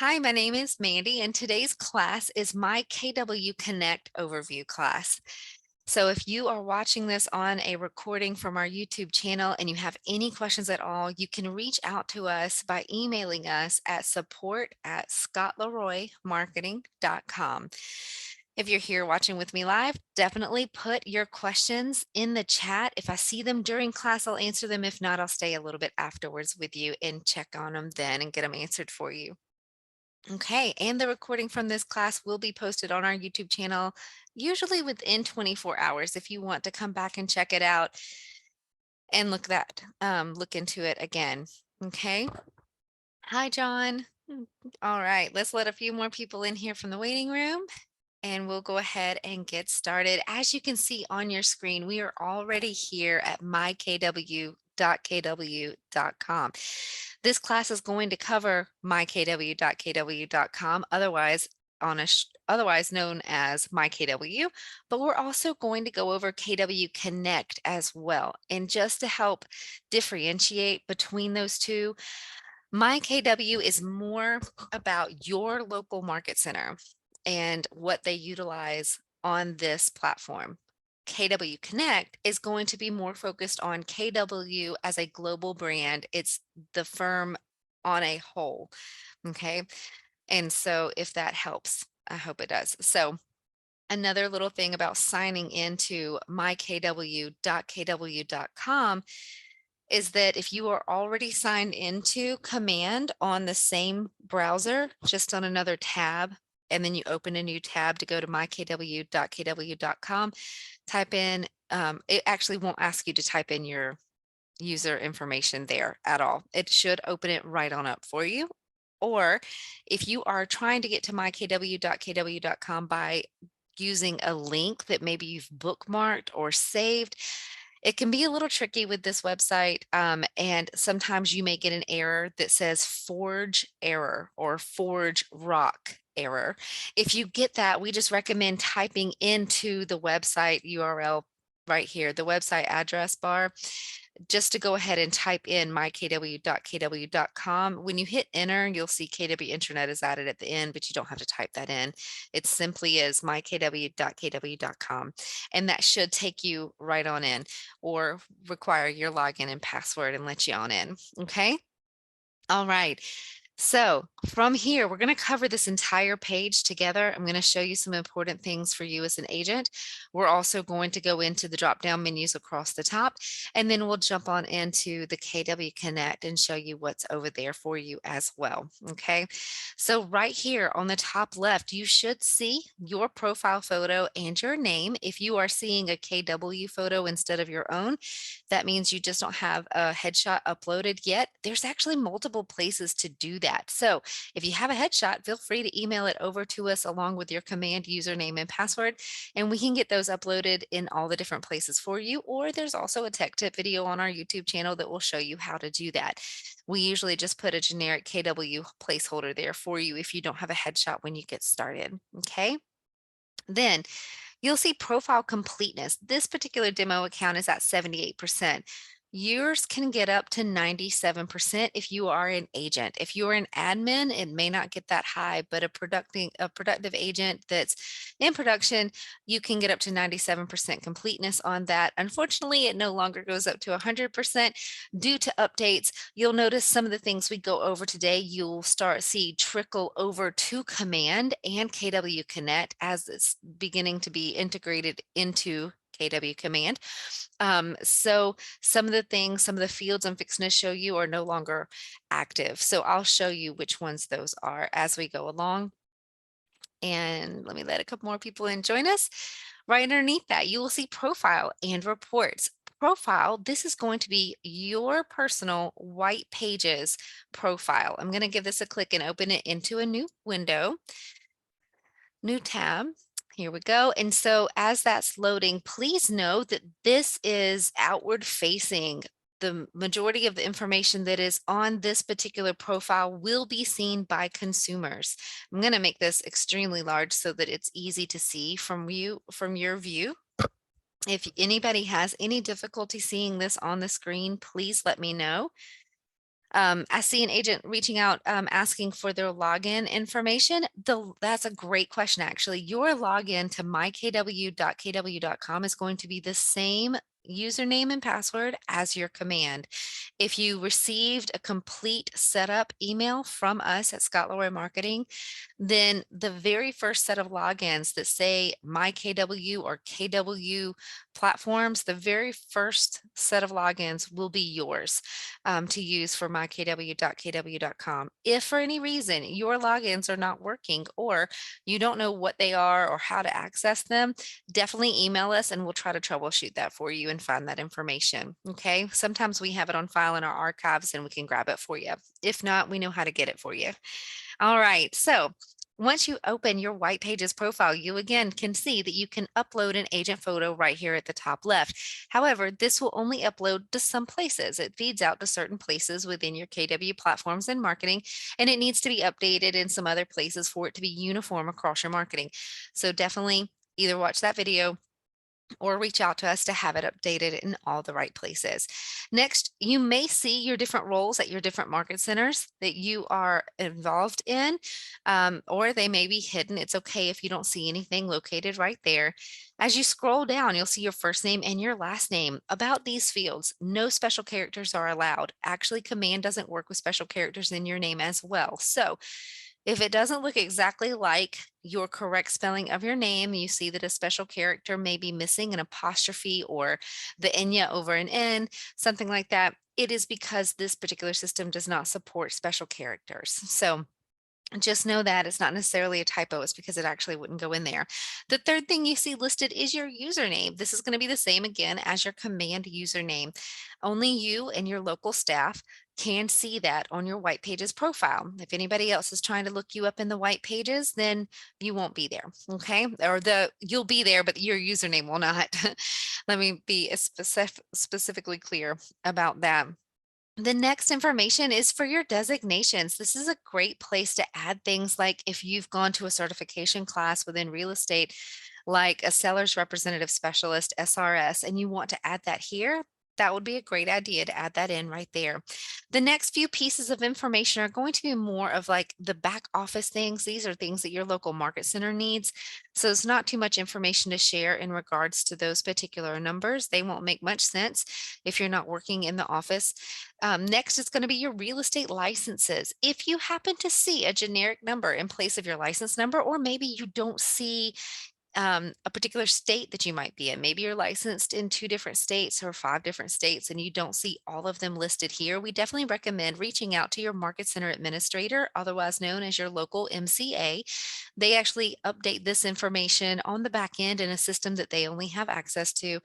Hi, my name is Mandy, and today's class is my KW Connect overview class. So if you are watching this on a recording from our YouTube channel and you have any questions at all, you can reach out to us by emailing us at support@scottleroymarketing.com. If you're here watching with me live, definitely put your questions in the chat. If I see them during class, I'll answer them. If not, I'll stay a little bit afterwards with you and check on them then and get them answered for you. Okay, and the recording from this class will be posted on our YouTube channel, usually within 24 hours if you want to come back and check it out and look into it again. Okay. Hi, John. All right, let's let a few more people in here from the waiting room and we'll go ahead and get started. As you can see on your screen, we are already here at mykw.kw.com. This class is going to cover mykw.kw.com, otherwise known as MyKW, but we're also going to go over KW Connect as well. And just to help differentiate between those two, MyKW is more about your local market center and what they utilize on this platform. KW Connect is going to be more focused on KW as a global brand. It's the firm on a whole. Okay. And so if that helps, I hope it does. So another little thing about signing into mykw.kw.com is that if you are already signed into Command on the same browser, just on another tab, and then you open a new tab to go to mykw.kw.com, type in, it actually won't ask you to type in your user information there at all. It should open it right on up for you. Or if you are trying to get to mykw.kw.com by using a link that maybe you've bookmarked or saved, it can be a little tricky with this website, and sometimes you may get an error that says forge error or forge rock error. If you get that, we just recommend typing into the website URL right here, the website address bar, just to go ahead and type in mykw.kw.com. When you hit enter, you'll see KW Internet is added at the end, but you don't have to type that in. It simply is mykw.kw.com, and that should take you right on in or require your login and password and let you on in. Okay. All right. So from here, we're going to cover this entire page together. I'm going to show you some important things for you as an agent. We're also going to go into the drop-down menus across the top, and then we'll jump on into the KW Connect and show you what's over there for you as well. Okay, so right here on the top left, you should see your profile photo and your name. If you are seeing a KW photo instead of your own, that means you just don't have a headshot uploaded yet. There's actually multiple places to do that. So if you have a headshot, feel free to email it over to us along with your command username and password, and we can get those uploaded in all the different places for you. Or there's also a tech tip video on our YouTube channel that will show you how to do that. We usually just put a generic KW placeholder there for you if you don't have a headshot when you get started. Okay. Then you'll see profile completeness. This particular demo account is at 78%. Yours can get up to 97% if you are an agent. If you're an admin, it may not get that high, but a productive agent that's in production, you can get up to 97% completeness on that. Unfortunately, it no longer goes up to 100% due to updates. You'll notice some of the things we go over today, you'll start see trickle over to Command and KW Connect as it's beginning to be integrated into KW Command. So some of the things, some of the fields I'm fixing to show you are no longer active. So I'll show you which ones those are as we go along. And let me let a couple more people in join us. Right underneath that, you will see profile and reports. Profile, this is going to be your personal white pages profile. I'm going to give this a click and open it into a new window, new tab. Here we go. And so as that's loading, please know that this is outward facing. The majority of the information that is on this particular profile will be seen by consumers. I'm going to make this extremely large so that it's easy to see from your view. If anybody has any difficulty seeing this on the screen, please let me know. I see an agent reaching out, asking for their login information. That's a great question, actually. Your login to mykw.kw.com is going to be the same username and password as your command. If you received a complete setup email from us at Scott Leroy Marketing, then the very first set of logins that say MyKW or KW platforms, the very first set of logins will be yours to use for mykw.kw.com. If for any reason your logins are not working or you don't know what they are or how to access them, definitely email us and we'll try to troubleshoot that for you and find that information. Okay. Sometimes we have it on file in our archives and we can grab it for you. If not, we know how to get it for you. All right. So once you open your White Pages profile, you again can see that you can upload an agent photo right here at the top left. However, this will only upload to some places. It feeds out to certain places within your KW platforms and marketing, and it needs to be updated in some other places for it to be uniform across your marketing. So definitely either watch that video or reach out to us to have it updated in all the right places. Next, you may see your different roles at your different market centers that you are involved in, or they may be hidden. It's okay if you don't see anything located right there. As you scroll down, you'll see your first name and your last name. About these fields, no special characters are allowed. Actually, Command doesn't work with special characters in your name as well. So if it doesn't look exactly like your correct spelling of your name, you see that a special character may be missing an apostrophe or the enya over an N, something like that, it is because this particular system does not support special characters. So just know that it's not necessarily a typo, it's because it actually wouldn't go in there. The third thing you see listed is your username. This is going to be the same again as your command username. Only you and your local staff can see that on your White Pages profile. If anybody else is trying to look you up in the White Pages, then you won't be there, okay? Or you'll be there, but your username will not. Let me be specifically clear about that. The next information is for your designations. This is a great place to add things like if you've gone to a certification class within real estate, like a seller's representative specialist, SRS, and you want to add that here, that would be a great idea to add that in right there. The next few pieces of information are going to be more of like the back office things. These are things that your local market center needs. So it's not too much information to share in regards to those particular numbers. They won't make much sense if you're not working in the office. Next is going to be your real estate licenses. If you happen to see a generic number in place of your license number, or maybe you don't see a particular state that you might be in. Maybe you're licensed in 2 different states or 5 different states and you don't see all of them listed here. We definitely recommend reaching out to your market center administrator, otherwise known as your local MCA. They actually update this information on the back end in a system that they only have access to,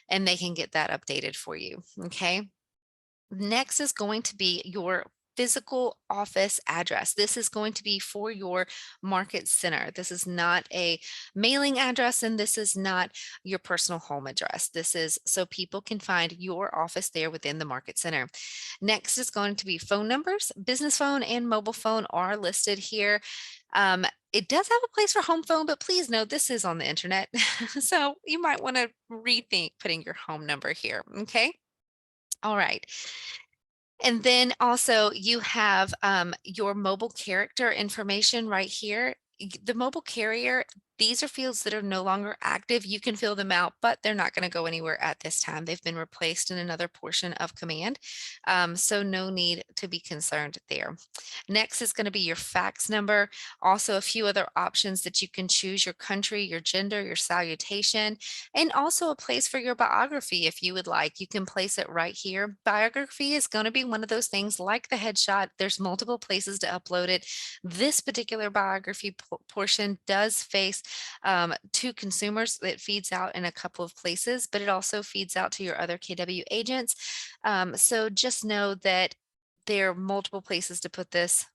and they can get that updated for you. Okay. Next is going to be your physical office address. This is going to be for your market center. This is not a mailing address and this is not your personal home address. This is so people can find your office there within the market center. Next is going to be phone numbers. Business phone and mobile phone are listed here. It does have a place for home phone, but please note this is on the internet. So you might want to rethink putting your home number here. Okay. All right. And then also you have your mobile character information right here. The mobile carrier, these are fields that are no longer active. You can fill them out, but they're not going to go anywhere at this time. They've been replaced in another portion of command. So no need to be concerned there. Next is going to be your fax number. Also a few other options that you can choose: your country, your gender, your salutation, and also a place for your biography if you would like. You can place it right here. Biography is going to be one of those things like the headshot. There's multiple places to upload it. This particular biography portion does face to consumers. It feeds out in a couple of places, but it also feeds out to your other KW agents. So just know that there are multiple places to put this,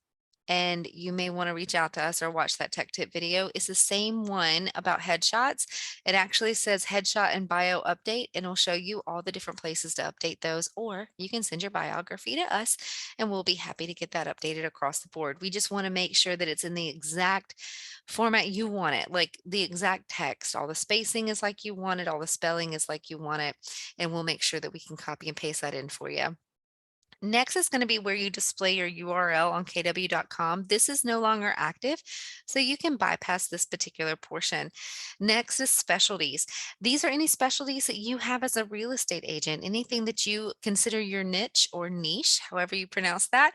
and you may want to reach out to us or watch that tech tip video. It's the same one about headshots. It actually says headshot and bio update, and it'll show you all the different places to update those, or you can send your biography to us and we'll be happy to get that updated across the board. We just want to make sure that it's in the exact format you want it, like the exact text. All the spacing is like you want it, all the spelling is like you want it, and we'll make sure that we can copy and paste that in for you. Next is going to be where you display your URL on kw.com. This is no longer active, so you can bypass this particular portion. Next is specialties. These are any specialties that you have as a real estate agent, anything that you consider your niche or niche, however you pronounce that,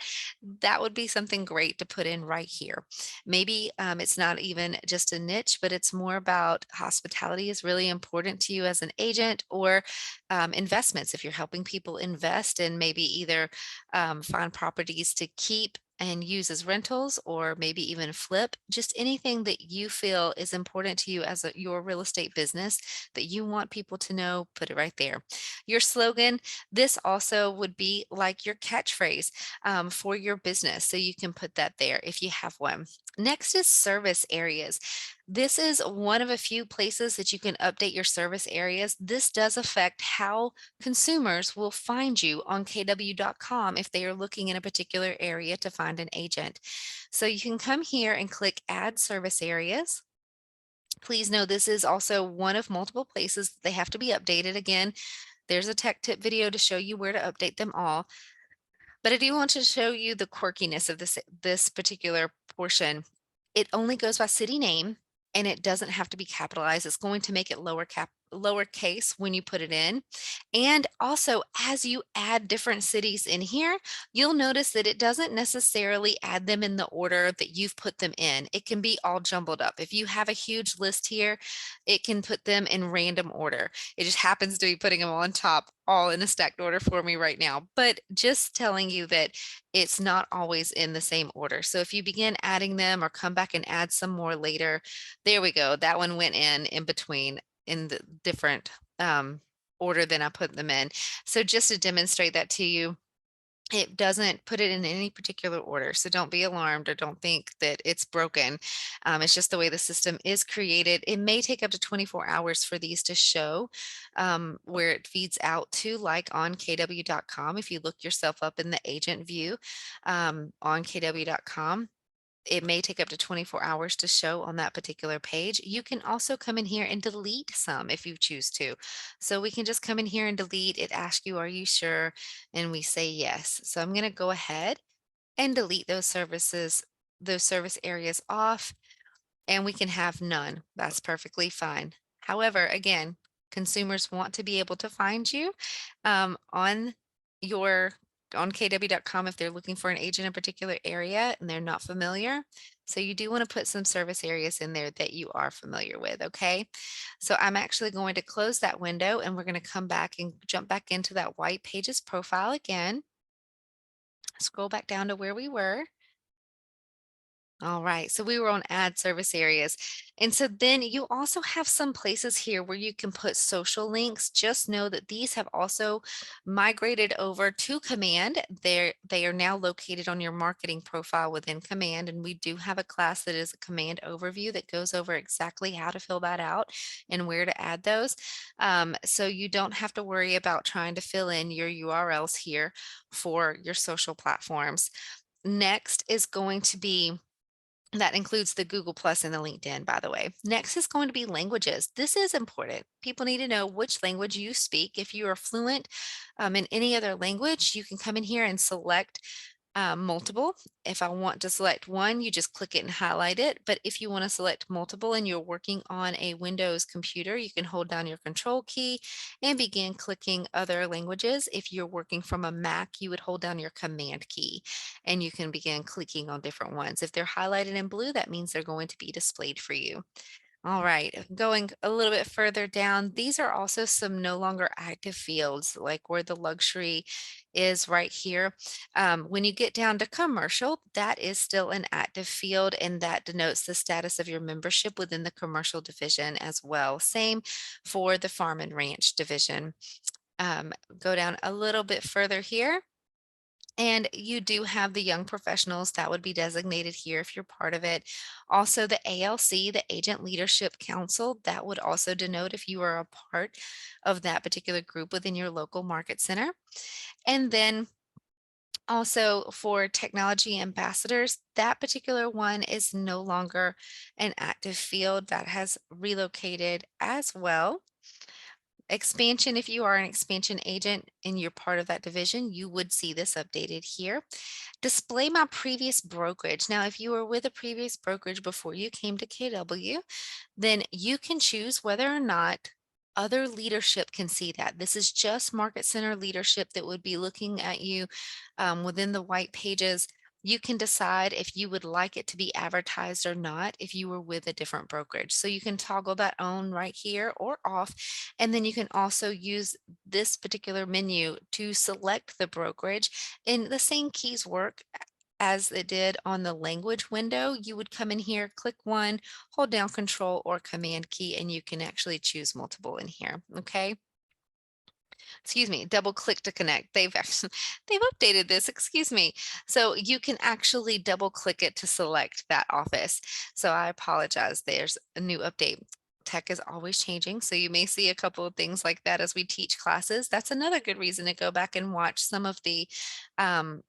that would be something great to put in right here. Maybe it's not even just a niche, but it's more about hospitality is really important to you as an agent, or investments if you're helping people invest and maybe either find properties to keep and use as rentals, or maybe even flip, just anything that you feel is important to you as your real estate business that you want people to know, put it right there. Your slogan, this also would be like your catchphrase for your business. So you can put that there if you have one. Next is service areas. This is one of a few places that you can update your service areas. This does affect how consumers will find you on kw.com if they are looking in a particular area to find an agent. So you can come here and click Add Service Areas. Please know this is also one of multiple places they have to be updated. Again, there's a tech tip video to show you where to update them all. But I do want to show you the quirkiness of this particular portion. It only goes by city name and it doesn't have to be capitalized. It's going to make it lowercase when you put it in. And also, as you add different cities in here, you'll notice that it doesn't necessarily add them in the order that you've put them in. It can be all jumbled up. If you have a huge list here, it can put them in random order. It just happens to be putting them on top all in a stacked order for me right now, but just telling you that it's not always in the same order. So if you begin adding them or come back and add some more later, there we go. That one went in between in the different order than I put them in. So just to demonstrate that to you, it doesn't put it in any particular order. So don't be alarmed or don't think that it's broken. It's just the way the system is created. It may take up to 24 hours for these to show where it feeds out to, like on kw.com. If you look yourself up in the agent view on kw.com, it may take up to 24 hours to show on that particular page. You can also come in here and delete some if you choose to. So we can just come in here and delete. It asks you, are you sure? And we say yes. So I'm going to go ahead and delete those service areas off, and we can have none. That's perfectly fine. However, again, consumers want to be able to find you on your on kw.com if they're looking for an agent in a particular area and they're not familiar. So you do want to put some service areas in there that you are familiar with, okay? So I'm actually going to close that window and we're going to come back and jump back into that white pages profile again. Scroll back down to where we were. All right, so we were on ad service areas. And so then you also have some places here where you can put social links. Just know that these have also migrated over to Command. They are now located on your marketing profile within Command. And we do have a class that is a Command overview that goes over exactly how to fill that out and where to add those. So you don't have to worry about trying to fill in your URLs here for your social platforms. Next is going to be that includes the Google Plus and the LinkedIn, by the way. Next is going to be languages. This is important. People need to know which language you speak. If you are fluent in any other language, you can come in here and select multiple. If I want to select one, you just click it and highlight it. But if you want to select multiple and you're working on a Windows computer, you can hold down your control key and begin clicking other languages. If you're working from a Mac, you would hold down your command key and you can begin clicking on different ones. If they're highlighted in blue, that means they're going to be displayed for you. All right, going a little bit further down, these are also some no longer active fields, like where the luxury is right here. When you get down to commercial, that is still an active field, and that denotes the status of your membership within the commercial division as well. Same for the farm and ranch division. Go down a little bit further here. And you do have the young professionals that would be designated here if you're part of it. Also, the ALC, the Agent Leadership Council, that would also denote if you are a part of that particular group within your local market center. And then also for technology ambassadors, that particular one is no longer an active field that has relocated as well. Expansion, if you are an expansion agent and you're part of that division, you would see this updated here. Display my previous brokerage. Now, if you were with a previous brokerage before you came to KW, then you can choose whether or not other leadership can see that. This is just Market Center leadership that would be looking at you within the white pages. You can decide if you would like it to be advertised or not if you were with a different brokerage. So you can toggle that on right here or off. And then you can also use this particular menu to select the brokerage. And the same keys work as it did on the language window. You would come in here, click one, hold down control or command key, and you can actually choose multiple in here. Okay. Excuse me, double click to connect. They've actually they've updated this, excuse me. So you can actually double click it to select that office. So I apologize. There's a new update. Tech is always changing, so you may see a couple of things like that as we teach classes. That's another good reason to go back and watch some of um,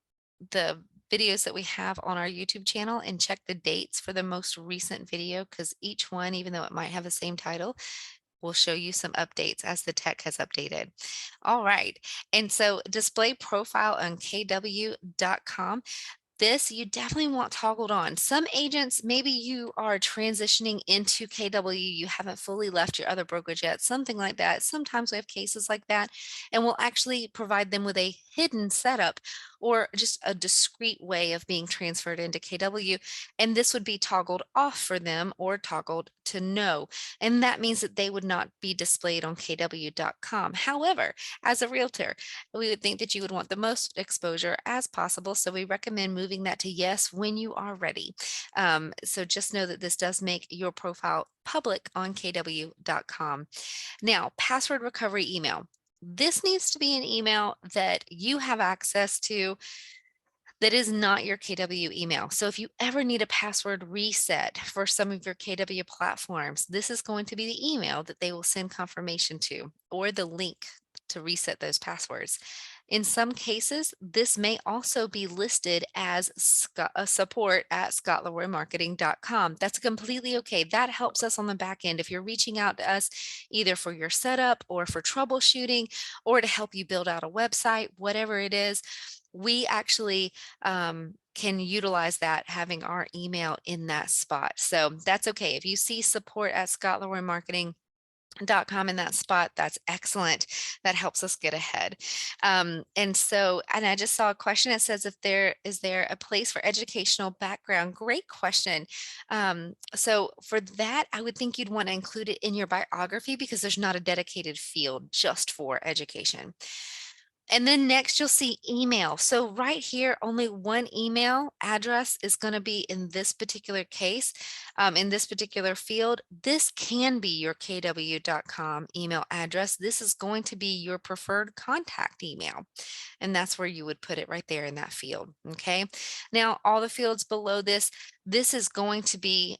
the videos that we have on our YouTube channel and check the dates for the most recent video because each one, even though it might have the same title, will show you some updates as the tech has updated. All right. And so display profile on kw.com. This you definitely want toggled on. Some agents, maybe you are transitioning into KW, you haven't fully left your other brokerage yet, something like that. Sometimes we have cases like that, and we'll actually provide them with a hidden setup or just a discrete way of being transferred into KW. And this would be toggled off for them or toggled to no. And that means that they would not be displayed on kw.com. However, as a realtor, we would think that you would want the most exposure as possible. So we recommend moving that to yes when you are ready. So just know that this does make your profile public on kw.com. Now, password recovery email. This needs to be an email that you have access to that is not your KW email. So if you ever need a password reset for some of your KW platforms, this is going to be the email that they will send confirmation to or the link to reset those passwords. In some cases, this may also be listed as support at scottleroymarketing.com. That's completely okay. That helps us on the back end. If you're reaching out to us either for your setup or for troubleshooting or to help you build out a website, whatever it is, we actually can utilize that having our email in that spot. So that's okay. If you see support at scottleroymarketing.com in that spot, that's excellent. That helps us get ahead. And I just saw a question that says if there is there a place for educational background. Great question. So for that, I would think you'd want to include it in your biography because there's not a dedicated field just for education. And then next you'll see email. So right here, only one email address is going to be in this particular case, in this particular field. This can be your kw.com email address. This is going to be your preferred contact email. And that's where you would put it right there in that field. Okay. Now, all the fields below this, this is going to be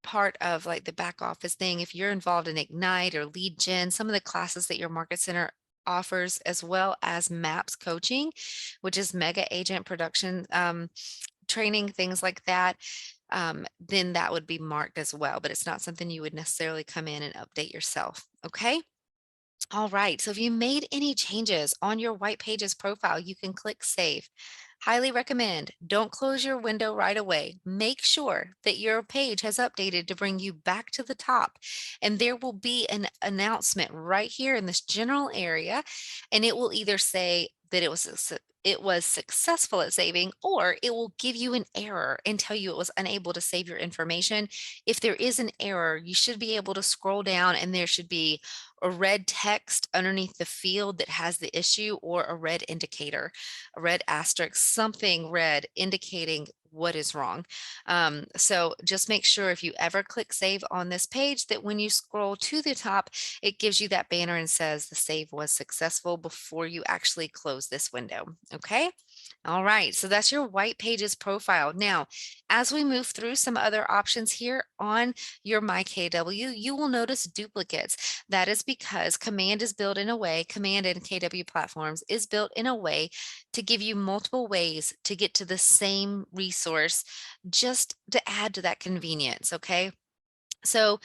part of like the back office thing. If you're involved in Ignite or Lead Gen, some of the classes that your market center offers, as well as MAPS coaching, which is mega agent production training, things like that, then that would be marked as well. But it's not something you would necessarily come in and update yourself. Okay. All right, so if you made any changes on your White Pages profile, you can click Save. Highly recommend, don't close your window right away. Make sure that your page has updated to bring you back to the top. And there will be an announcement right here in this general area, and it will either say that it was successful at saving, or it will give you an error and tell you it was unable to save your information. If there is an error, you should be able to scroll down and there should be a red text underneath the field that has the issue or a red indicator, a red asterisk, something red indicating what is wrong. So just make sure if you ever click save on this page that when you scroll to the top, it gives you that banner and says the save was successful before you actually close this window. Okay. All right, so that's your White Pages profile. Now, as we move through some other options here on your MyKW, you will notice duplicates. That is because Command is built in a way, Command and KW platforms is built in a way to give you multiple ways to get to the same resource, just to add to that convenience, okay? So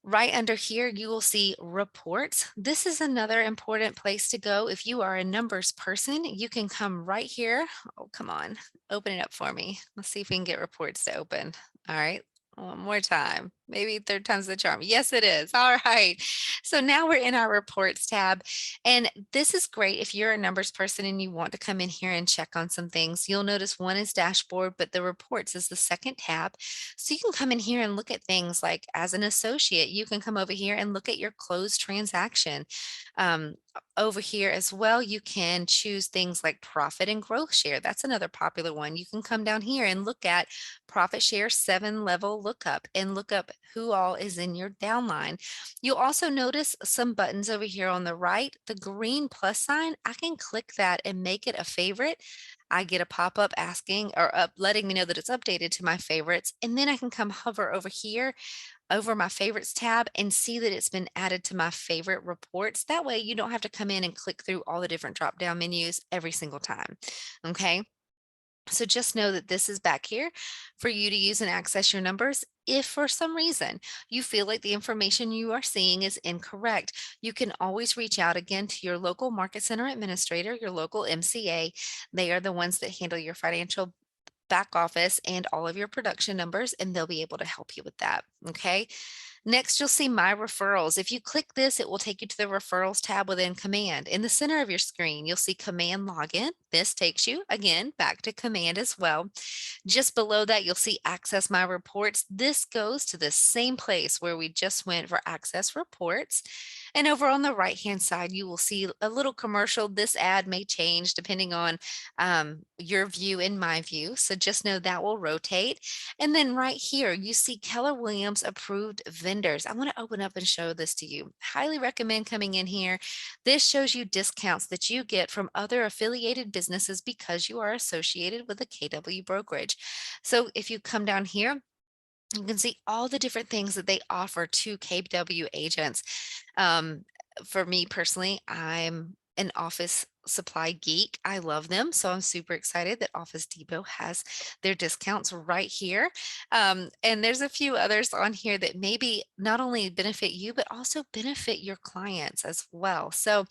Right under here, you will see reports. This is another important place to go. If you are a numbers person, you can come right here. Oh, come on, open it up for me. Let's see if we can get reports to open. All right, one more time. Maybe third time's the charm. Yes, it is. All right. So now we're in our reports tab. And this is great if you're a numbers person and you want to come in here and check on some things. You'll notice one is dashboard, but the reports is the second tab. So you can come in here and look at things like as an associate, you can come over here and look at your closed transaction. Over here as well, you can choose things like profit and growth share. That's another popular one. You can come down here and look at profit share 7 level lookup and look up who all is in your downline. You'll also notice some buttons over here on the right, the green plus sign. I can click that and make it a favorite. I get a pop-up asking or up letting me know that it's updated to my favorites. And then I can come hover over here over my favorites tab and see that it's been added to my favorite reports. That way you don't have to come in and click through all the different drop down menus every single time. Okay. So just know that this is back here for you to use and access your numbers. If for some reason you feel like the information you are seeing is incorrect, you can always reach out again to your local market center administrator, your local MCA. They are the ones that handle your financial back office and all of your production numbers, and they'll be able to help you with that. Okay. Next, you'll see My Referrals. If you click this, it will take you to the Referrals tab within Command. In the center of your screen, you'll see Command Login. This takes you, again, back to Command as well. Just below that, you'll see Access My Reports. This goes to the same place where we just went for Access Reports. And over on the right-hand side, you will see a little commercial. This ad may change depending on your view and my view. So just know that will rotate. And then right here, you see Keller Williams approved vendors. I want to open up and show this to you. Highly recommend coming in here. This shows you discounts that you get from other affiliated businesses because you are associated with a KW brokerage. So if you come down here, you can see all the different things that they offer to KW agents. Um, for me personally, I'm an office supply geek. I love them. So I'm super excited that Office Depot has their discounts right here. And there's a few others on here that maybe not only benefit you, but also benefit your clients as well. So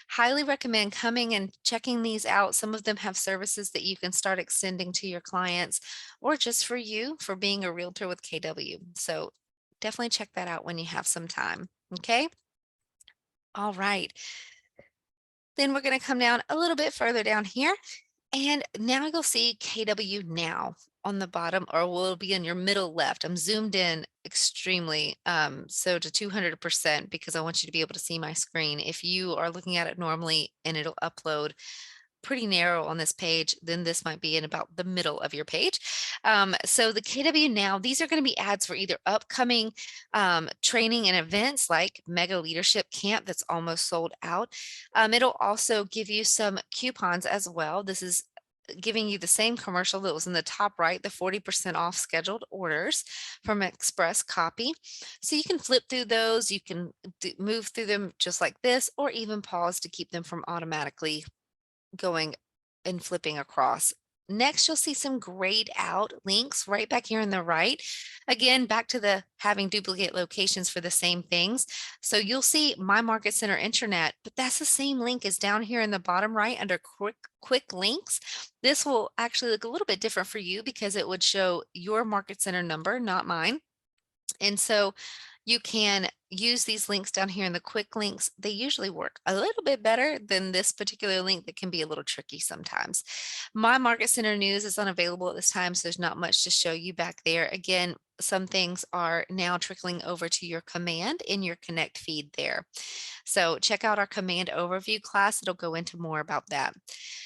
highly recommend coming and checking these out. Some of them have services that you can start extending to your clients or just for you for being a realtor with KW. So definitely check that out when you have some time. Okay. All right. Then we're going to come down a little bit further down here. And now you'll see KW Now on the bottom, or will be in your middle left. I'm zoomed in extremely, so to 200% because I want you to be able to see my screen. If you are looking at it normally and it'll upload pretty narrow on this page, then this might be in about the middle of your page. So the KW Now, these are going to be ads for either upcoming training and events like Mega Leadership Camp that's almost sold out. It'll also give you some coupons as well. This is giving you the same commercial that was in the top right, the 40% off scheduled orders from Express Copy. So you can flip through those, you can move through them just like this, or even pause to keep them from automatically going and flipping across. Next, you'll see some grayed out links right back here on the right. Again, back to the having duplicate locations for the same things. So you'll see My Market Center Internet, but that's the same link as down here in the bottom right under quick links. This will actually look a little bit different for you because it would show your market center number, not mine. And so you can use these links down here in the quick links. They usually work a little bit better than this particular link that can be a little tricky sometimes. My Market Center News is unavailable at this time, so there's not much to show you back there. Again, some things are now trickling over to your command in your Connect feed there. So check out our command overview class. It'll go into more about that.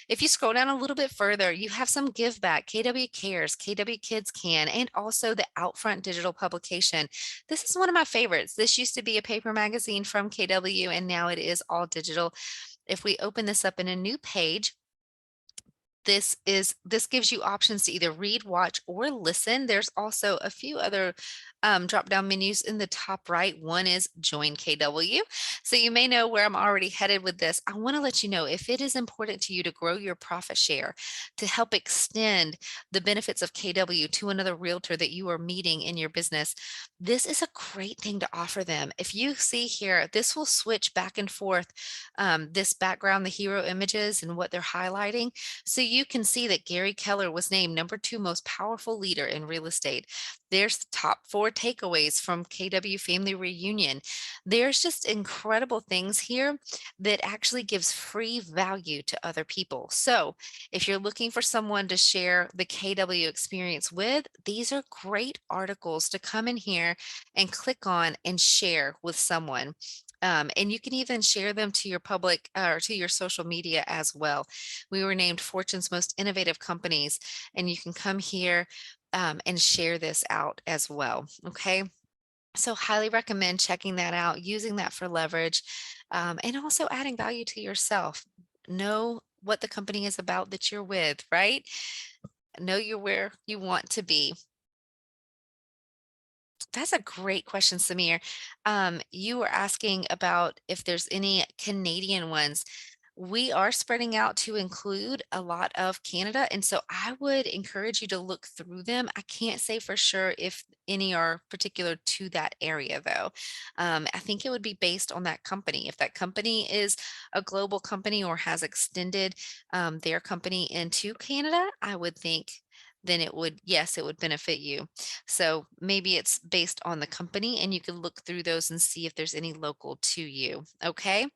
If you scroll down a little bit further, you have some give back, KW Cares, KW Kids Can, and also the Outfront digital publication. This is one of my favorites. This used to be a paper magazine from KW, and now it is all digital. If we open this up in a new page, This gives you options to either read, watch, or listen. There's also a few other drop down menus in the top right. One is join KW. So you may know where I'm already headed with this. I want to let you know if it is important to you to grow your profit share, to help extend the benefits of KW to another realtor that you are meeting in your business, this is a great thing to offer them. If you see here, this will switch back and forth, this background, the hero images and what they're highlighting. So you can see that Gary Keller was named #2 most powerful leader in real estate. There's the top 4 takeaways from KW Family Reunion. There's just incredible things here that actually gives free value to other people. So if you're looking for someone to share the KW experience with, these are great articles to come in here and click on and share with someone. And you can even share them to your public or to your social media as well. We were named Fortune's most innovative companies, and you can come here and share this out as well. Okay. So, highly recommend checking that out, using that for leverage, and also adding value to yourself. Know what the company is about that you're with, right? Know you're where you want to be. That's a great question, Samir. You were asking about if there's any Canadian ones. We are spreading out to include a lot of Canada, and so I would encourage you to look through them. I can't say for sure if any are particular to that area, though. I think it would be based on that company. If that company is a global company or has extended their company into Canada, I would think then it would, yes, it would benefit you. So maybe it's based on the company and you can look through those and see if there's any local to you. Okay.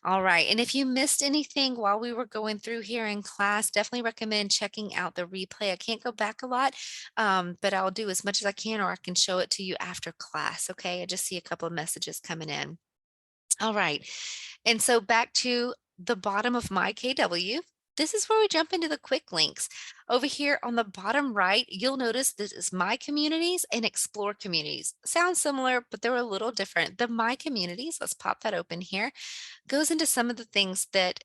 All right. And if you missed anything while we were going through here in class, definitely recommend checking out the replay. I can't go back a lot, but I'll do as much as I can, or I can show it to you after class. Okay. I just see a couple of messages coming in. All right. And so back to the bottom of MyKW. This is where we jump into the quick links. Over here on the bottom right, you'll notice this is My Communities and Explore Communities. Sounds similar, but they're a little different. The My Communities, let's pop that open here, goes into some of the things that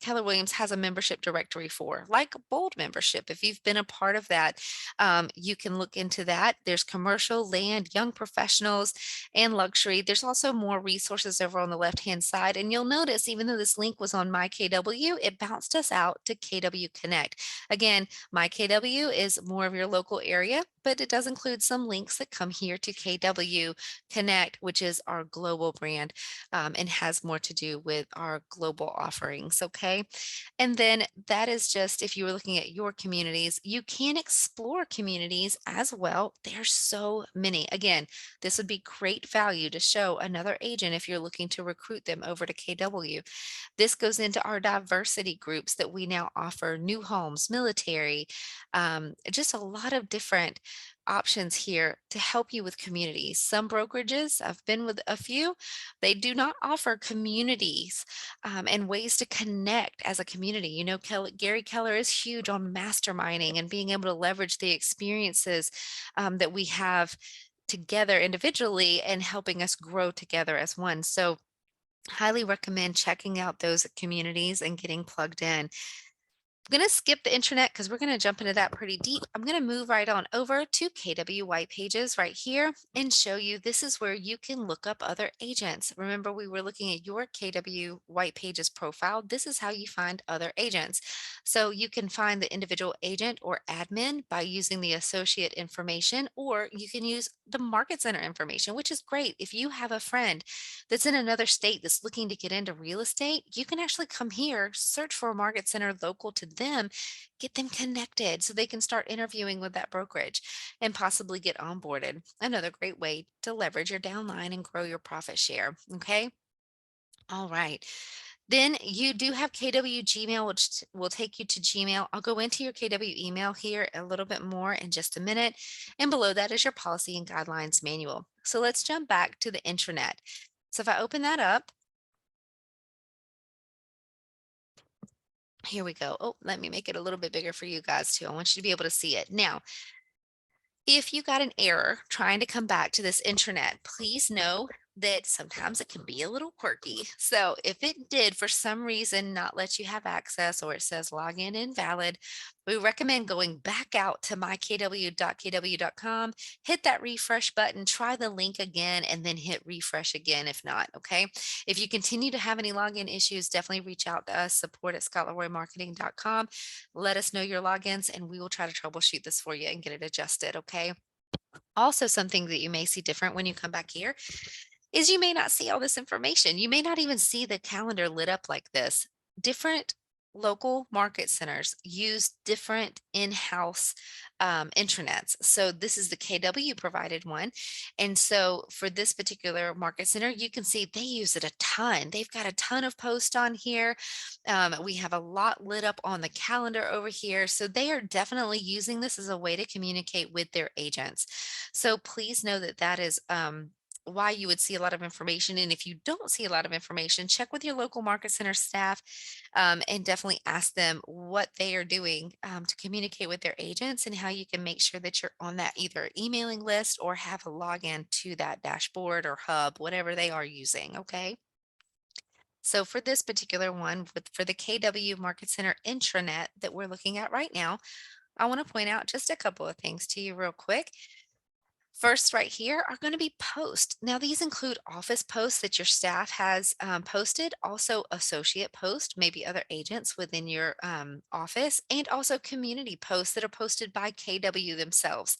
Keller Williams has a membership directory for, like Bold membership. If you've been a part of that, you can look into that. There's commercial, land, young professionals, and luxury. There's also more resources over on the left-hand side. And you'll notice, even though this link was on MyKW, it bounced us out to KW Connect. Again, MyKW is more of your local area, but it does include some links that come here to KW Connect, which is our global brand, and has more to do with our global offerings. Okay. And then that is just if you were looking at your communities, you can explore communities as well. There's so many. Again, this would be great value to show another agent if you're looking to recruit them over to KW. This goes into our diversity groups that we now offer: new homes, military, just a lot of different options here to help you with communities. Some brokerages, I've been with a few, they do not offer communities and ways to connect as a community. You know, Gary Keller is huge on masterminding and being able to leverage the experiences that we have together individually and helping us grow together as one. So, highly recommend checking out those communities and getting plugged in. I'm going to skip the internet because we're going to jump into that pretty deep. I'm going to move right on over to KW White Pages right here and show you this is where you can look up other agents. Remember, we were looking at your KW White Pages profile. This is how you find other agents. So you can find the individual agent or admin by using the associate information, or you can use the market center information, which is great. If you have a friend that's in another state that's looking to get into real estate, you can actually come here, search for a market center local to them, get them connected so they can start interviewing with that brokerage and possibly get onboarded. Another great way to leverage your downline and grow your profit share. Okay. All right. Then you do have KW Gmail, which will take you to Gmail. I'll go into your KW email here a little bit more in just a minute. And below that is your policy and guidelines manual. So let's jump back to the intranet. So if I open that up, here we go. Oh, let me make it a little bit bigger for you guys too. I want you to be able to see it. Now, if you got an error trying to come back to this intranet, please know that sometimes it can be a little quirky. So if it did for some reason not let you have access or it says login invalid, we recommend going back out to mykw.kw.com, hit that refresh button, try the link again, and then hit refresh again if not. Okay. If you continue to have any login issues, definitely reach out to us, support@scottleroymarketing.com. Let us know your logins and we will try to troubleshoot this for you and get it adjusted. Okay. Also, something that you may see different when you come back here is you may not see all this information. You may not even see the calendar lit up like this. Different local market centers use different in-house intranets. So this is the KW provided one. And so for this particular market center, you can see they use it a ton. They've got a ton of posts on here. We have a lot lit up on the calendar over here. So they are definitely using this as a way to communicate with their agents. So please know that that is why you would see a lot of information. And if you don't see a lot of information, check with your local market center staff and definitely ask them what they are doing to communicate with their agents and how you can make sure that you're on that either emailing list or have a login to that dashboard or hub, whatever they are using. Okay. So for this particular one, for the KW Market Center intranet that we're looking at right now, I want to point out just a couple of things to you real quick. First, right here are going to be posts. Now, these include office posts that your staff has posted, also associate posts, maybe other agents within your office, and also community posts that are posted by KW themselves.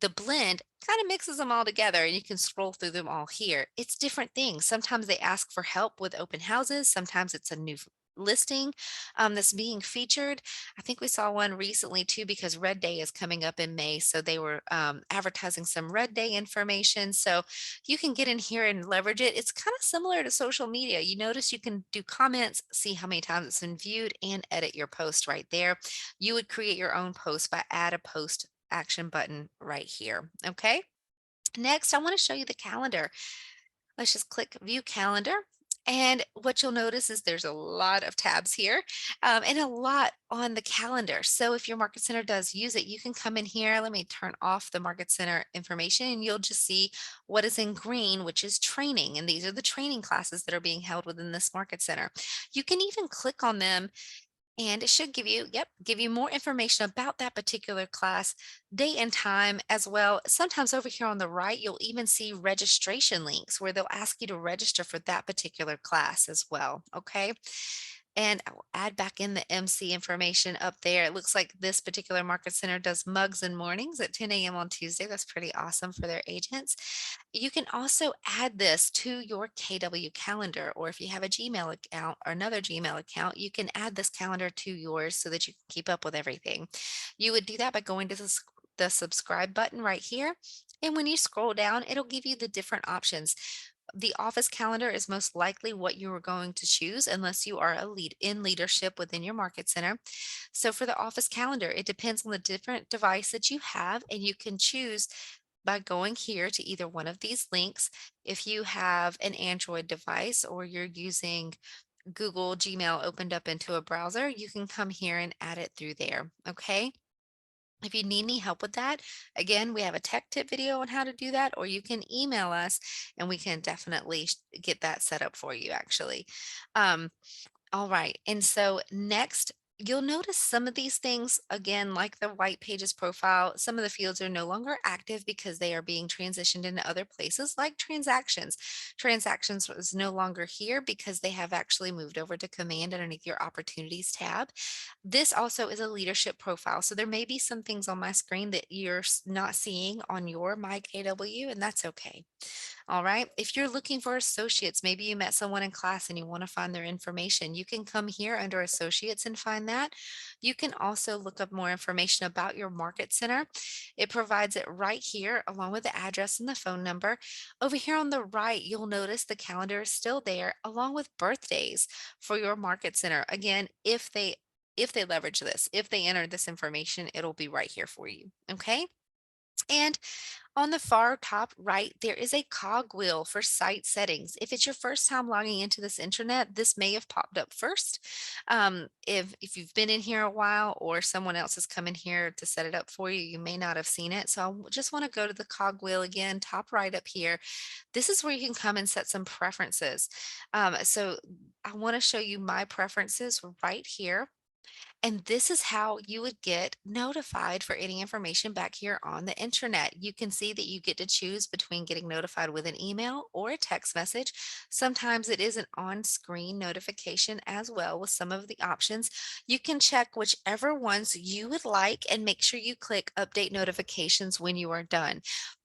The blend kind of mixes them all together and you can scroll through them all here. It's different things. Sometimes they ask for help with open houses. Sometimes it's a new listing that's being featured. I think we saw one recently too because Red Day is coming up in May. So they were advertising some Red Day information. So you can get in here and leverage it. It's kind of similar to social media. You notice you can do comments, see how many times it's been viewed, and edit your post right there. You would create your own post by add a post action button right here. Okay. Next, I want to show you the calendar. Let's just click view calendar. And what you'll notice is there's a lot of tabs here and a lot on the calendar. So if your market center does use it, you can come in here. Let me turn off the market center information and you'll just see what is in green, which is training. And these are the training classes that are being held within this market center. You can even click on them and it should give you, yep, give you more information about that particular class, date and time as well. Sometimes over here on the right, you'll even see registration links where they'll ask you to register for that particular class as well. Okay. And I will add back in the MC information up there. It looks like this particular market center does mugs and mornings at 10 a.m. on Tuesday. That's pretty awesome for their agents. You can also add this to your KW calendar, or if you have a Gmail account or another Gmail account, you can add this calendar to yours so that you can keep up with everything. You would do that by going to the subscribe button right here. And when you scroll down, it'll give you the different options. The office calendar is most likely what you are going to choose unless you are a lead in leadership within your market center. So for the office calendar, it depends on the different device that you have, and you can choose by going here to either one of these links. If you have an Android device or you're using Google Gmail opened up into a browser, you can come here and add it through there. Okay. If you need any help with that, again, we have a tech tip video on how to do that, or you can email us and we can definitely get that set up for you actually. Um, all right. And so next, you'll notice some of these things, again, like the white pages profile, some of the fields are no longer active because they are being transitioned into other places like transactions. Transactions is no longer here because they have actually moved over to command underneath your opportunities tab. This also is a leadership profile. So there may be some things on my screen that you're not seeing on your MyKW, and that's okay. All right. If you're looking for associates, maybe you met someone in class and you want to find their information, you can come here under associates and find that. You can also look up more information about your market center. It provides it right here along with the address and the phone number. Over here on the right, you'll notice the calendar is still there along with birthdays for your market center. Again, if they leverage this, if they enter this information, it'll be right here for you. Okay. And on the far top right, there is a cogwheel for site settings. If it's your first time logging into this internet, this may have popped up first. If you've been in here a while or someone else has come in here to set it up for you, you may not have seen it. So just want to go to the cogwheel again, top right up here. This is where you can come and set some preferences. So I want to show you my preferences right here. And this is how you would get notified for any information back here on the internet. You can see that you get to choose between getting notified with an email or a text message. Sometimes it is an on-screen notification as well with some of the options. You can check whichever ones you would like and make sure you click update notifications when you are done.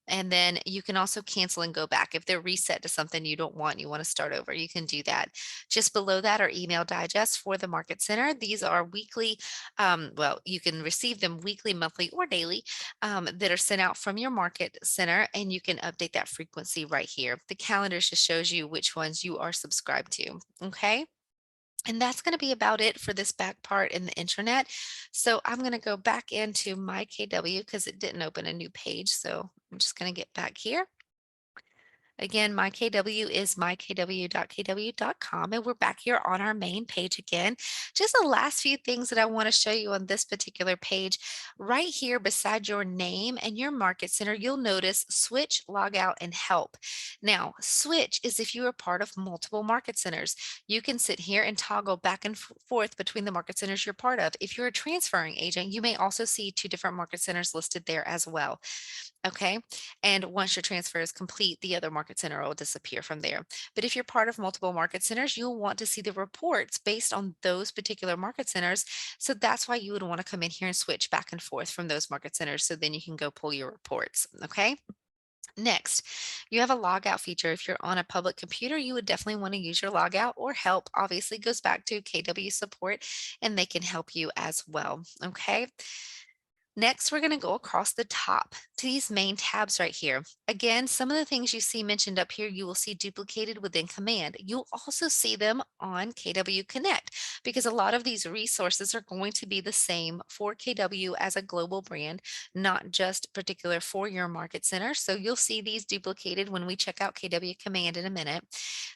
And then you can also cancel and go back. If they're reset to something you don't want, you want to start over, you can do that. Just below that are email digests for the Market Center. These are weekly, well, you can receive them weekly, monthly, or daily that are sent out from your Market Center, and you can update that frequency right here. The calendar just shows you which ones you are subscribed to. Okay. And that's going to be about it for this back part in the internet. So I'm going to go back into my KW because it didn't open a new page. So I'm just going to get back here. Again, my KW is mykw.kw.com, and we're back here on our main page again. Just the last few things that I want to show you on this particular page. Right here beside your name and your Market Center, you'll notice Switch, Logout, and Help. Now, Switch is if you are part of multiple Market Centers. You can sit here and toggle back and forth between the Market Centers you're part of. If you're a transferring agent, you may also see two different Market Centers listed there as well. Okay. And once your transfer is complete, the other Market Center will disappear from there. But if you're part of multiple Market Centers, you'll want to see the reports based on those particular Market Centers. So that's why you would want to come in here and switch back and forth from those Market Centers. So then you can go pull your reports. Okay. Next, you have a logout feature. If you're on a public computer, you would definitely want to use your logout, or help obviously goes back to KW support and they can help you as well. Okay. Next, we're going to go across the top to these main tabs right here. Again, some of the things you see mentioned up here, you will see duplicated within Command. You'll also see them on KW Connect because a lot of these resources are going to be the same for KW as a global brand, not just particular for your Market Center. So you'll see these duplicated when we check out KW Command in a minute.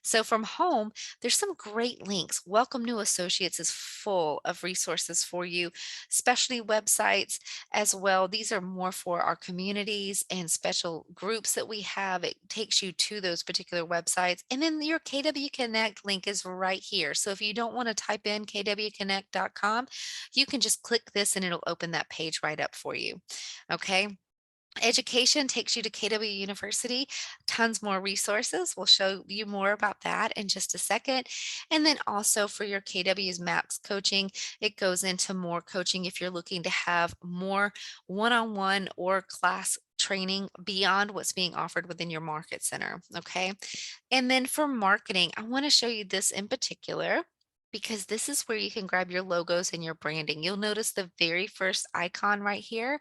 So from home, there's some great links. Welcome New Associates is full of resources for you, especially websites as well. These are more for our communities and special groups that we have. It takes you to those particular websites. And then your KW Connect link is right here. So if you don't want to type in kwconnect.com, you can just click this and it'll open that page right up for you. Okay. Education takes you to KW University, tons more resources. We'll show you more about that in just a second. And then also for your KW's MAPS coaching, it goes into more coaching if you're looking to have more one-on-one or class training beyond what's being offered within your Market Center. Okay. And then for marketing, I want to show you this in particular, because this is where you can grab your logos and your branding. You'll notice the very first icon right here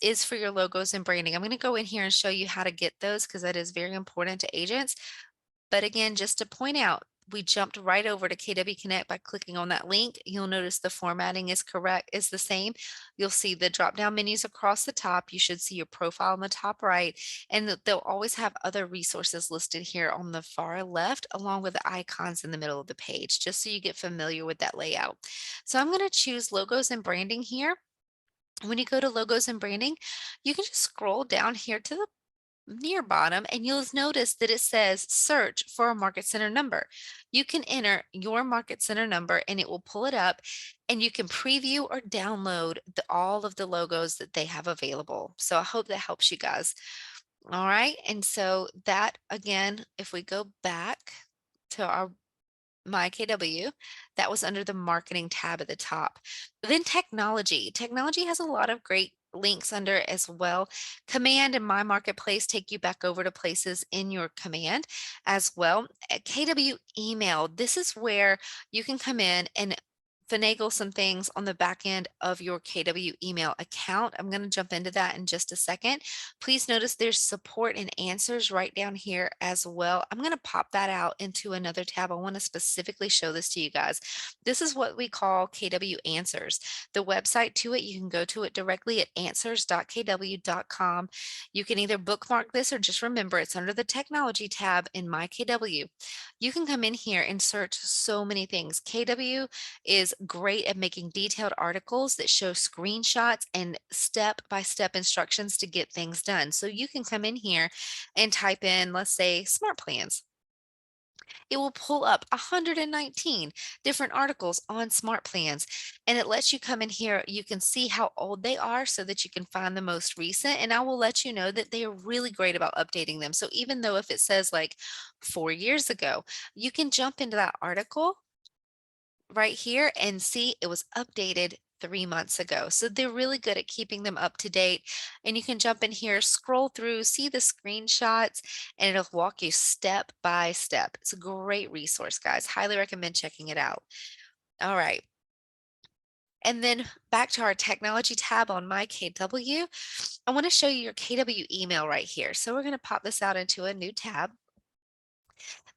is for your logos and branding. I'm going to go in here and show you how to get those because that is very important to agents. But again, just to point out, we jumped right over to KW Connect by clicking on that link. You'll notice the formatting is correct, is the same. You'll see the drop down menus across the top. You should see your profile on the top right, and they'll always have other resources listed here on the far left, along with the icons in the middle of the page, just so you get familiar with that layout. So I'm going to choose logos and branding here. When you go to logos and branding, you can just scroll down here to the near bottom and you'll notice that it says search for a Market Center number. You can enter your Market Center number and it will pull it up, and you can preview or download all of the logos that they have available. So I hope that helps you guys. All right. And so that again, if we go back to our MyKW, that was under the marketing tab at the top. Then technology. Technology has a lot of great links under it as well. Command and My Marketplace take you back over to places in your command as well. At KW email, this is where you can come in and finagle some things on the back end of your KW email account. I'm going to jump into that in just a second. Please notice there's support and answers right down here as well. I'm going to pop that out into another tab. I want to specifically show this to you guys. This is what we call KW Answers. The website to it, you can go to it directly at answers.kw.com. You can either bookmark this or just remember it's under the technology tab in MyKW. You can come in here and search so many things. KW is great at making detailed articles that show screenshots and step-by-step instructions to get things done. So you can come in here and type in, let's say, smart plans. It will pull up 119 different articles on smart plans, and it lets you come in here. You can see how old they are so that you can find the most recent, and I will let you know that they are really great about updating them. So even though if it says like 4 years ago, you can jump into that article right here and see it was updated 3 months ago. So they're really good at keeping them up to date. And you can jump in here, scroll through, see the screenshots, and it'll walk you step by step. It's a great resource, guys. Highly recommend checking it out. All right. And then back to our technology tab on MyKW, I want to show you your KW email right here. So we're going to pop this out into a new tab.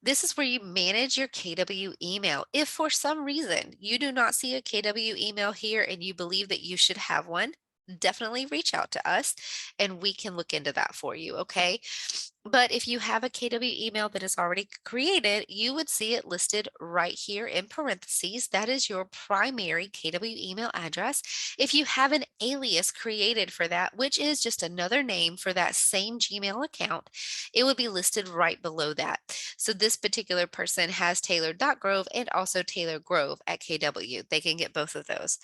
This is where you manage your KW email. If for some reason you do not see a KW email here and you believe that you should have one, definitely reach out to us and we can look into that for you, okay? But if you have a KW email that is already created, you would see it listed right here in parentheses. That is your primary KW email address. If you have an alias created for that, which is just another name for that same Gmail account, it would be listed right below that. So this particular person has Taylor.grove and also Taylor Grove at KW. They can get both of those.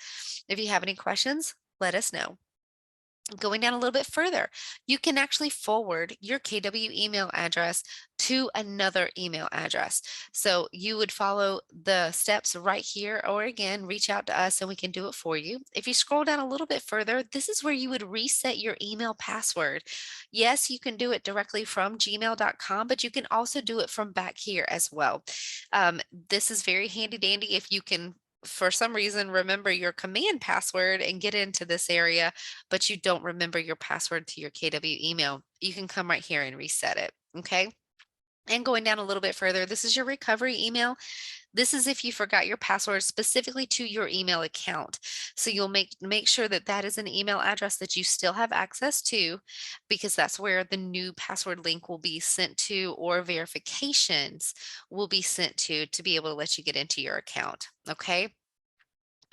If you have any questions, let us know. Going down a little bit further, you can actually forward your KW email address to another email address. So you would follow the steps right here, or again, reach out to us and we can do it for you. If you scroll down a little bit further, this is where you would reset your email password. Yes, you can do it directly from gmail.com, but you can also do it from back here as well. This is very handy dandy if you can for some reason remember your command password and get into this area, but you don't remember your password to your KW email, you can come right here and reset it. Okay. And going down a little bit further, this is your recovery email. This is if you forgot your password specifically to your email account. So you'll make sure that that is an email address that you still have access to, because that's where the new password link will be sent to, or verifications will be sent to be able to let you get into your account. Okay.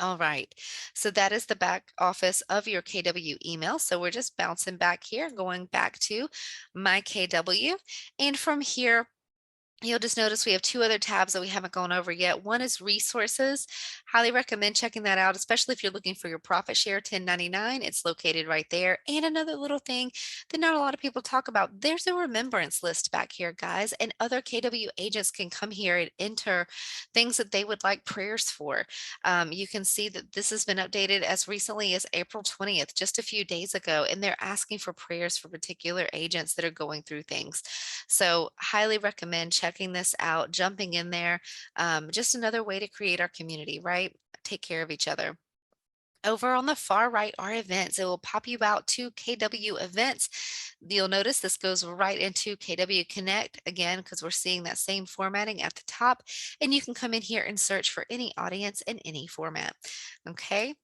All right, so that is the back office of your KW email. So we're just bouncing back here, going back to my KW. And from here, you'll just notice we have two other tabs that we haven't gone over yet. One is resources. Highly recommend checking that out, especially if you're looking for your profit share 1099. It's located right there. And another little thing that not a lot of people talk about, there's a remembrance list back here, guys, and other KW agents can come here and enter things that they would like prayers for. You can see that this has been updated as recently as April 20th, just a few days ago, and they're asking for prayers for particular agents that are going through things. So highly recommend checking this out, jumping in there. Just another way to create our community, right? Take care of each other. Over on the far right are events. It will pop you out to KW events. You'll notice this goes right into KW Connect again, because we're seeing that same formatting at the top. And you can come in here and search for any audience in any format. Okay.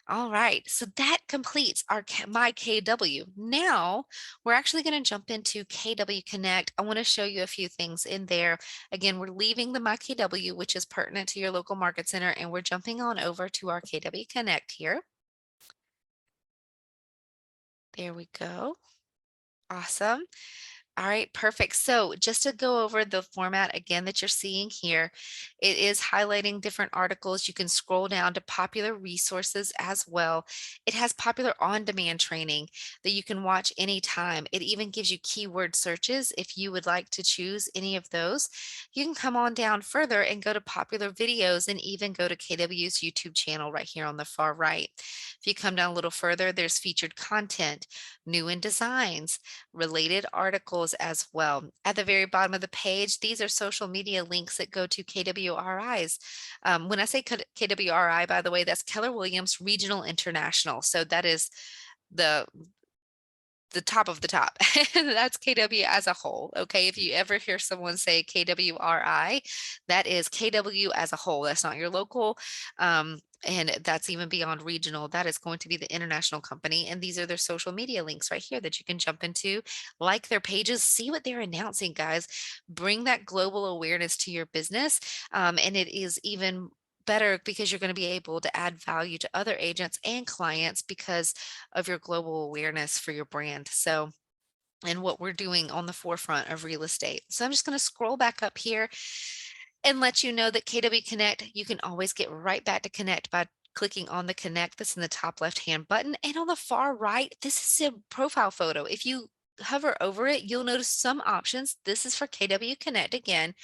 All right, so that completes our My KW. Now we're actually going to jump into KW Connect. I want to show you a few things in there. Again, we're leaving the My KW, which is pertinent to your local market center, and we're jumping on over to our KW Connect here. There we go. Awesome. All right, perfect. So just to go over the format again that you're seeing here, it is highlighting different articles. You can scroll down to popular resources as well. It has popular on-demand training that you can watch anytime. It even gives you keyword searches if you would like to choose any of those. You can come on down further and go to popular videos and even go to KW's YouTube channel right here on the far right. If you come down a little further, there's featured content, new in designs, related articles, articles as well. At the very bottom of the page, these are social media links that go to KWRIs. When I say KWRI, by the way, that's Keller Williams Regional International. So that is the top of the top. That's KW as a whole. Okay. If you ever hear someone say KWRI, that is KW as a whole. That's not your local. And that's even beyond regional. That is going to be the international company. And these are their social media links right here that you can jump into, like their pages, see what they're announcing, guys. Bring that global awareness to your business. And it is even better because you're going to be able to add value to other agents and clients because of your global awareness for your brand. So, and what we're doing on the forefront of real estate. So I'm just going to scroll back up here and let you know that KW Connect, you can always get right back to Connect by clicking on the Connect that's in the top left-hand button. And on the far right, this is a profile photo. If you hover over it, you'll notice some options. This is for KW Connect again,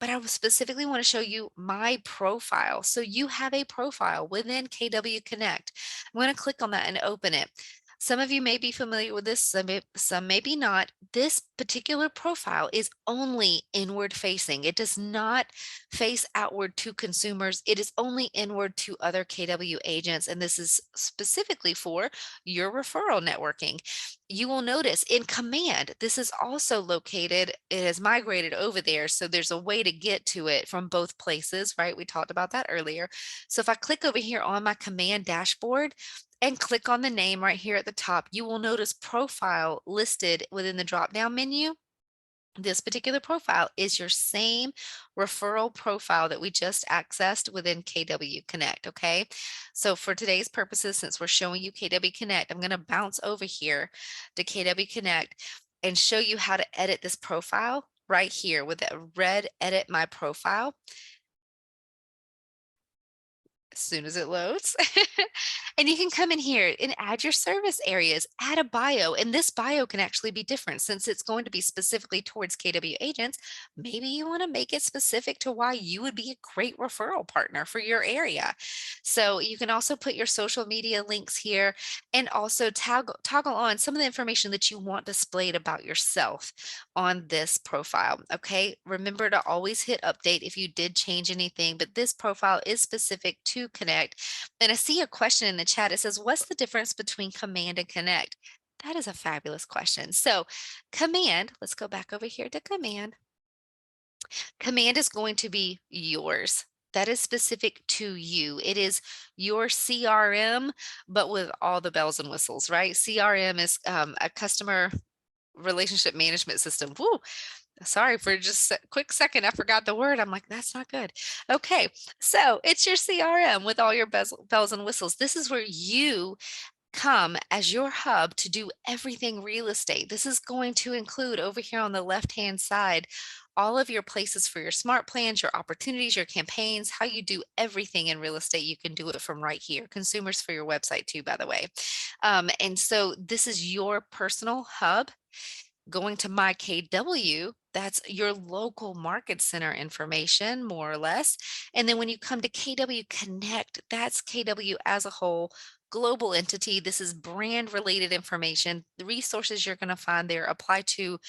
but I specifically want to show you my profile. So you have a profile within KW Connect. I'm going to click on that and open it. Some of you may be familiar with this, some maybe not. This particular profile is only inward facing. It does not face outward to consumers. It is only inward to other KW agents, and this is specifically for your referral networking. You will notice in Command, this is also located, it has migrated over there, so there's a way to get to it from both places, right? We talked about that earlier. So if I click over here on my Command dashboard, and click on the name right here at the top, you will notice profile listed within the drop down menu. This particular profile is your same referral profile that we just accessed within KW Connect. Okay. So for today's purposes, since we're showing you KW Connect, I'm going to bounce over here to KW Connect and show you how to edit this profile right here with that red edit my profile. As soon as it loads. And you can come in here and add your service areas, add a bio, and this bio can actually be different since it's going to be specifically towards KW agents. Maybe you want to make it specific to why you would be a great referral partner for your area. So you can also put your social media links here and also toggle on some of the information that you want displayed about yourself on this profile. Okay, remember to always hit update if you did change anything, but this profile is specific to Connect. And I see a question in the chat. It says, what's the difference between Command and Connect? That is a fabulous question. So Command, let's go back over here to Command. Command is going to be yours. That is specific to you. It is your CRM, but with all the bells and whistles, right? CRM is a customer relationship management system. Woo, sorry for just a quick second. I forgot the word. I'm like, that's not good. Okay. So it's your CRM with all your bells and whistles. This is where you come as your hub to do everything real estate. This is going to include over here on the left-hand side, all of your places for your smart plans, your opportunities, your campaigns, how you do everything in real estate. You can do it from right here. Consumers for your website too, by the way. And so this is your personal hub. Going to MyKW, that's your local market center information, more or less. And then when you come to KW Connect, that's KW as a whole, global entity. This is brand related information. The resources you're going to find there apply to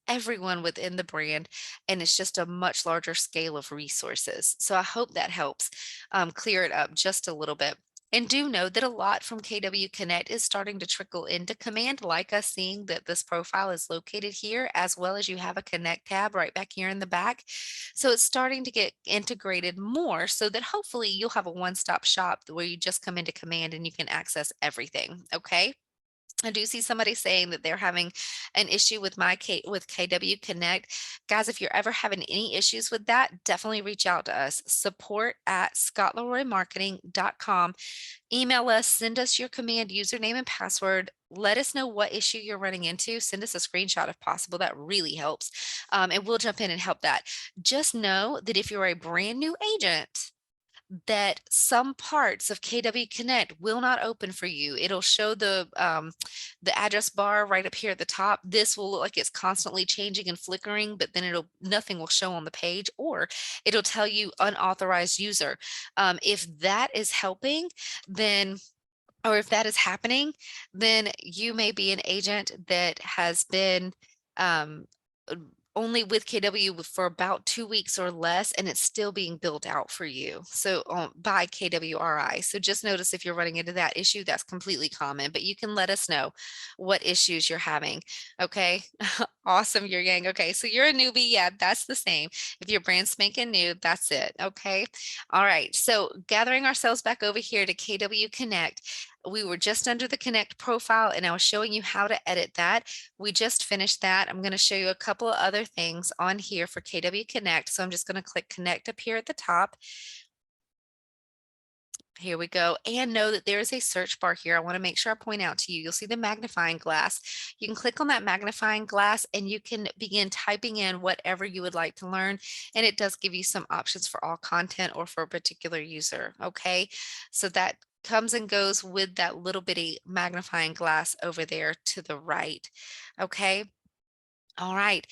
everyone within the brand, and it's just a much larger scale of resources. So I hope that helps clear it up just a little bit. And do know that a lot from KW Connect is starting to trickle into Command, like us seeing that this profile is located here, as well as you have a Connect tab right back here in the back. So it's starting to get integrated more so that hopefully you'll have a one-stop shop where you just come into Command and you can access everything. Okay. I do see somebody saying that they're having an issue with with KW Connect. Guys, if you're ever having any issues with that, definitely reach out to us. support@scottleroymarketing.com. Email us, send us your Command username and password. Let us know what issue you're running into. Send us a screenshot if possible. That really helps. And we'll jump in and help that. Just know that if you're a brand new agent, that some parts of KW Connect will not open for you. It'll show the address bar right up here at the top. This will look like it's constantly changing and flickering, but then nothing will show on the page, or it'll tell you unauthorized user. If that is helping, then or if that is happening, then you may be an agent that has been uh, only with KW for about 2 weeks or less, and it's still being built out for you. So, by KWRI. So just notice if you're running into that issue, that's completely common, but you can let us know what issues you're having. Okay. Awesome, your gang. Okay. So you're a newbie. Yeah, that's the same. If you're brand spanking new, that's it. Okay. All right. So gathering ourselves back over here to KW Connect. We were just under the Connect profile and I was showing you how to edit that. We just finished that. I'm going to show you a couple of other things on here for KW Connect. So I'm just going to click Connect up here at the top. Here we go. And know that there is a search bar here. I want to make sure I point out to you. You'll see the magnifying glass. You can click on that magnifying glass and you can begin typing in whatever you would like to learn. And it does give you some options for all content or for a particular user. Okay. So that comes and goes with that little bitty magnifying glass over there to the right. Okay. All right.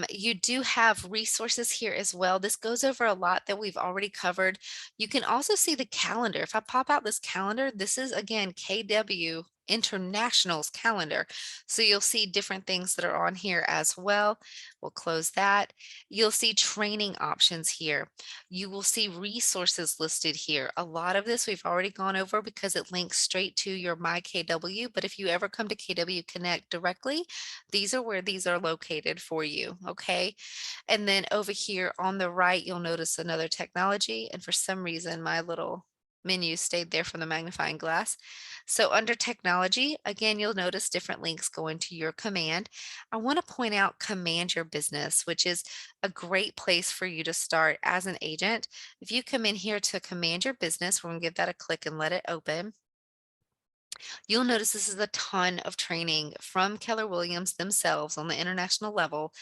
You do have resources here as well. This goes over a lot that we've already covered. You can also see the calendar. If I pop out this calendar, this is again KW International's calendar. So you'll see different things that are on here as well. We'll close that. You'll see training options here. You will see resources listed here. A lot of this we've already gone over because it links straight to your MyKW. But if you ever come to KW Connect directly, these are where these are located for you, okay? And then over here on the right, you'll notice another technology, and for some reason, my little menu stayed there from the magnifying glass. So under technology, again, you'll notice different links going to your command. I want to point out Command Your Business, which is a great place for you to start as an agent. If you come in here to Command Your Business, we're going to give that a click and let it open. You'll notice this is a ton of training from Keller Williams themselves on the international level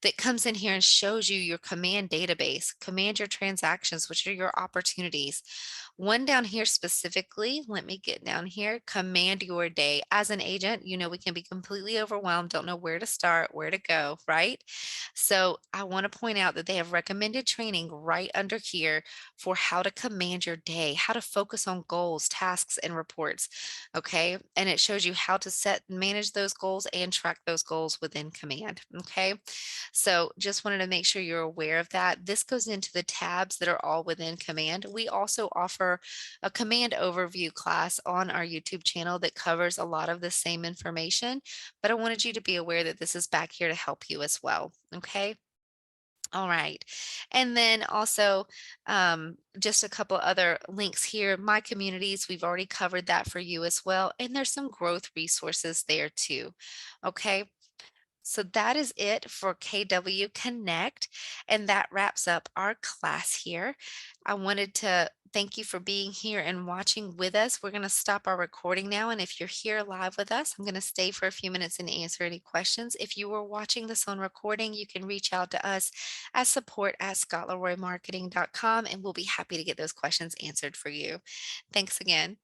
that comes in here and shows you your command database, command your transactions, which are your opportunities. One down here specifically, let me get down here, command your day. As an agent, you know, we can be completely overwhelmed, don't know where to start, where to go, right? So I want to point out that they have recommended training right under here for how to command your day, how to focus on goals, tasks, and reports. Okay. And it shows you how to set and manage those goals and track those goals within command. Okay. So just wanted to make sure you're aware of that. This goes into the tabs that are all within command. We also offer a command overview class on our YouTube channel that covers a lot of the same information, but I wanted you to be aware that this is back here to help you as well. Okay. All right. And then also, just a couple other links here. My communities, we've already covered that for you as well. And there's some growth resources there too. Okay. So that is it for KW Connect, and that wraps up our class here. I wanted to thank you for being here and watching with us. We're going to stop our recording now, and if you're here live with us, I'm going to stay for a few minutes and answer any questions. If you were watching this on recording, you can reach out to us at support@scottleroymarketing.com, and we'll be happy to get those questions answered for you. Thanks again.